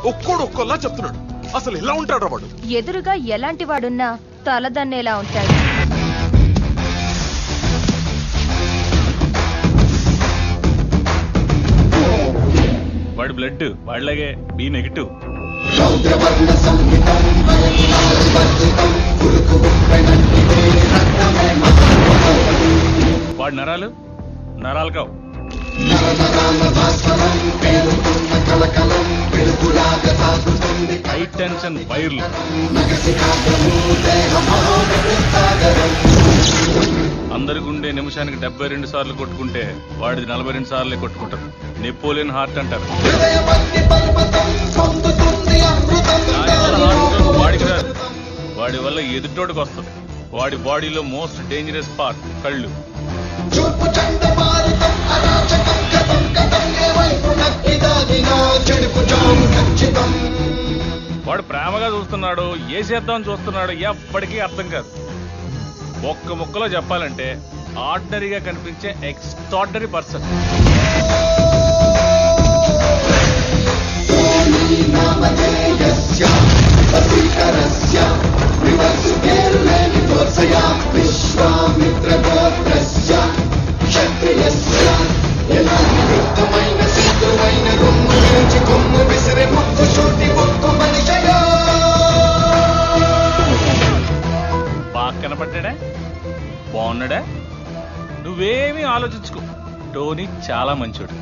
ఒక్కోడు ఒక్కోలా చెప్తున్నాడు. అసలు ఎలా ఉంటాడు వాడు? ఎదురుగా ఎలాంటి వాడున్నా తలదన్నేలా ఉంటాడు. వాడి బ్లడ్ వాడిలాగే బి నెగిటివ్. వాడి నరాలు నరాలు కావు. హై టెన్షన్ వైర్లు. అందరి గుండె నిమిషానికి 72 సార్లు కొట్టుకుంటే వాడిది 42 సార్లే కొట్టుకుంటారు. నెపోలియన్ హార్ట్ అంటారు. వాడికి రాదు, వాడి వల్ల ఎదుటోడికి వస్తుంది. వాడి బాడీలో మోస్ట్ డేంజరస్ పార్ట్ కళ్ళు. వాడు ప్రేమగా చూస్తున్నాడు, ఏ చేద్దామని చూస్తున్నాడు ఎప్పటికీ అర్థం కాదు. ఒక్క ముక్కలో చెప్పాలంటే ఆర్డినరీగా కనిపించే ఎక్స్ట్రార్డినరీ పర్సన్. బాగా కనపడ్డా? బాగున్నాడా? నువ్వేమీ ఆలోచించుకో, టోనీ చాలా మంచోడు.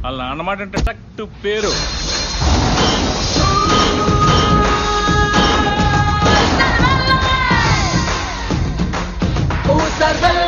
వాళ్ళ నాన్నమాట అంటే టక్టు పేరు. Usar